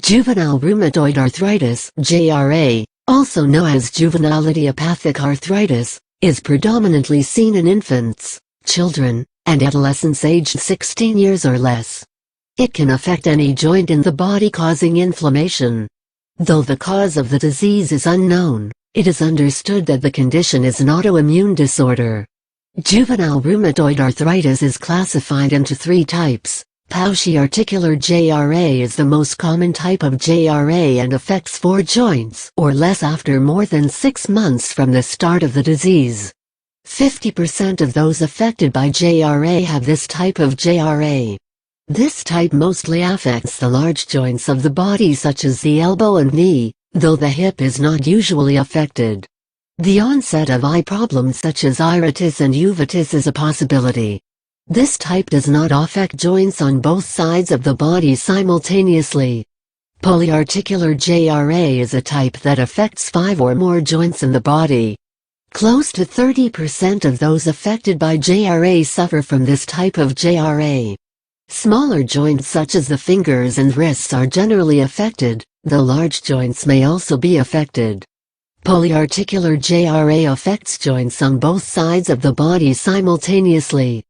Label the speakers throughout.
Speaker 1: Juvenile rheumatoid arthritis (JRA), also known as juvenile idiopathic arthritis, is predominantly seen in infants, children, and adolescents aged 16 years or less. It can affect any joint in the body, causing inflammation. Though the cause of the disease is unknown, it is understood that the condition is an autoimmune disorder. Juvenile rheumatoid arthritis is classified into three types. Pauci-articular JRA is the most common type of JRA and affects 4 joints or less after more than 6 months from the start of the disease. 50% of those affected by JRA have this type of JRA. This type mostly affects the large joints of the body such as the elbow and knee, though the hip is not usually affected. The onset of eye problems such as iritis and uveitis is a possibility. This type does not affect joints on both sides of the body simultaneously. Polyarticular JRA is a type that affects 5 or more joints in the body. Close to 30% of those affected by JRA suffer from this type of JRA. Smaller joints such as the fingers and wrists are generally affected, though large joints may also be affected. Polyarticular JRA affects joints on both sides of the body simultaneously.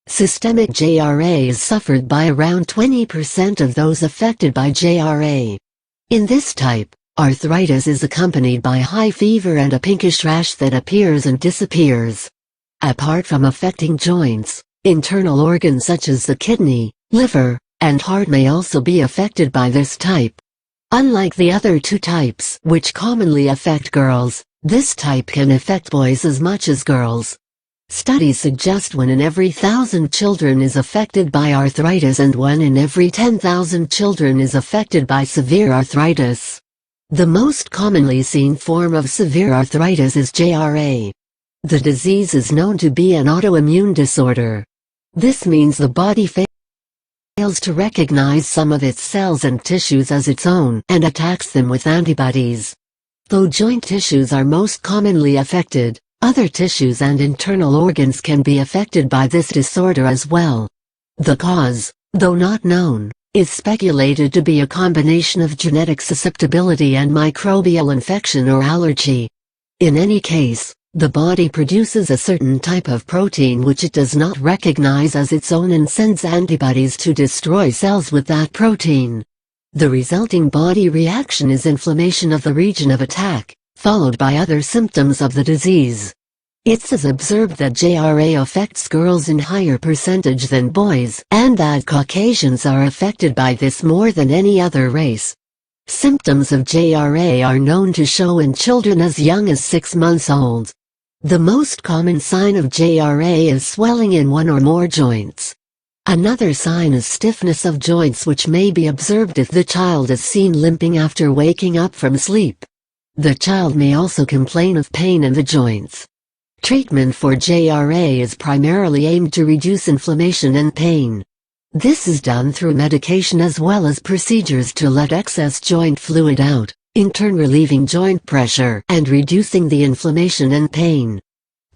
Speaker 1: Systemic JRA is suffered by around 20% of those affected by JRA. In this type, arthritis is accompanied by high fever and a pinkish rash that appears and disappears. Apart from affecting joints, internal organs such as the kidney, liver, and heart may also be affected by this type. Unlike the other two types, which commonly affect girls, this type can affect boys as much as girls. Studies suggest 1 in every 1,000 children is affected by arthritis and 1 in every 10,000 children is affected by severe arthritis. The most commonly seen form of severe arthritis is JRA. The disease is known to be an autoimmune disorder. This means the body fails to recognize some of its cells and tissues as its own and attacks them with antibodies. Though joint tissues are most commonly affected, other tissues and internal organs can be affected by this disorder as well. The cause, though not known, is speculated to be a combination of genetic susceptibility and microbial infection or allergy. In any case, the body produces a certain type of protein which it does not recognize as its own and sends antibodies to destroy cells with that protein. The resulting body reaction is inflammation of the region of attack, followed by other symptoms of the disease. It is observed that JRA affects girls in higher percentage than boys, and that Caucasians are affected by this more than any other race. Symptoms of JRA are known to show in children as young as 6 months old. The most common sign of JRA is swelling in 1 or more joints. Another sign is stiffness of joints, which may be observed if the child is seen limping after waking up from sleep. The child may also complain of pain in the joints. Treatment for JRA is primarily aimed to reduce inflammation and pain. This is done through medication as well as procedures to let excess joint fluid out, in turn relieving joint pressure and reducing the inflammation and pain.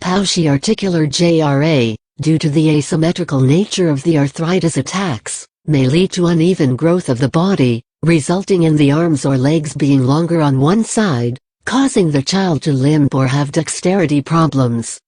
Speaker 1: Pauci-articular JRA, due to the asymmetrical nature of the arthritis attacks, may lead to uneven growth of the body, resulting in the arms or legs being longer on one side, causing the child to limp or have dexterity problems.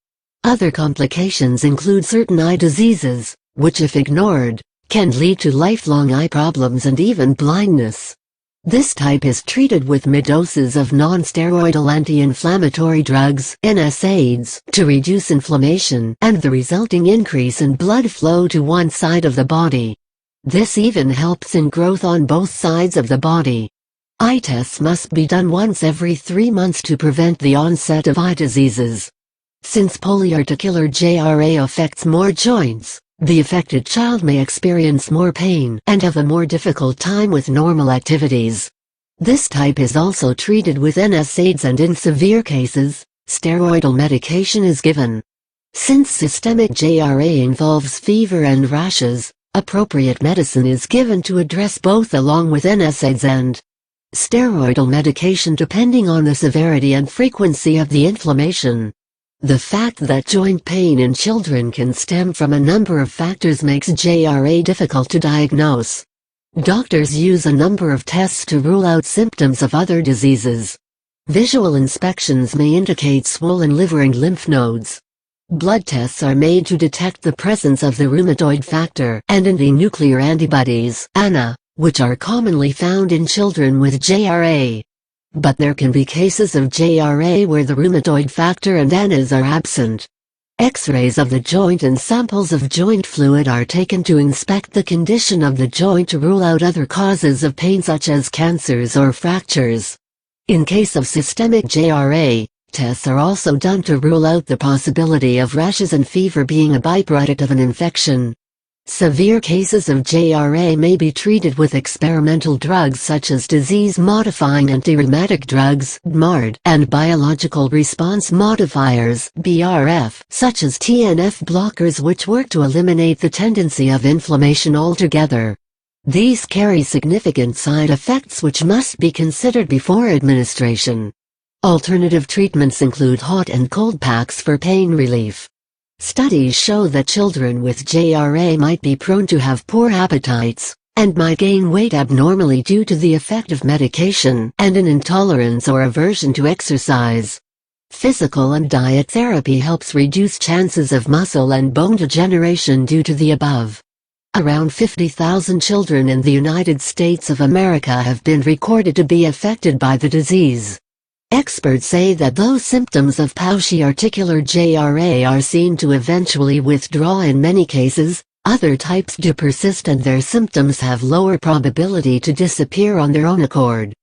Speaker 1: Other complications include certain eye diseases, which if ignored, can lead to lifelong eye problems and even blindness. This type is treated with mid-doses of non-steroidal anti-inflammatory drugs (NSAIDs) to reduce inflammation and the resulting increase in blood flow to one side of the body. This even helps in growth on both sides of the body. Eye tests must be done once every 3 months to prevent the onset of eye diseases. Since polyarticular JRA affects more joints, the affected child may experience more pain and have a more difficult time with normal activities. This type is also treated with NSAIDs, and in severe cases, steroidal medication is given. Since systemic JRA involves fever and rashes, appropriate medicine is given to address both along with NSAIDs and steroidal medication depending on the severity and frequency of the inflammation. The fact that joint pain in children can stem from a number of factors makes JRA difficult to diagnose. Doctors use a number of tests to rule out symptoms of other diseases. Visual inspections may indicate swollen liver and lymph nodes. Blood tests are made to detect the presence of the rheumatoid factor and anti-nuclear antibodies, ANA, which are commonly found in children with JRA. But there can be cases of JRA where the rheumatoid factor and ANAs are absent. X-rays of the joint and samples of joint fluid are taken to inspect the condition of the joint to rule out other causes of pain such as cancers or fractures. In case of systemic JRA, tests are also done to rule out the possibility of rashes and fever being a byproduct of an infection. Severe cases of JRA may be treated with experimental drugs such as disease-modifying antirheumatic drugs (DMARD) and biological response modifiers (BRF), such as TNF blockers, which work to eliminate the tendency of inflammation altogether. These carry significant side effects which must be considered before administration. Alternative treatments include hot and cold packs for pain relief. Studies show that children with JRA might be prone to have poor appetites, and might gain weight abnormally due to the effect of medication and an intolerance or aversion to exercise. Physical and diet therapy helps reduce chances of muscle and bone degeneration due to the above. Around 50,000 children in the United States of America have been recorded to be affected by the disease. Experts say that though symptoms of Pauci articular JRA are seen to eventually withdraw in many cases, other types do persist and their symptoms have lower probability to disappear on their own accord.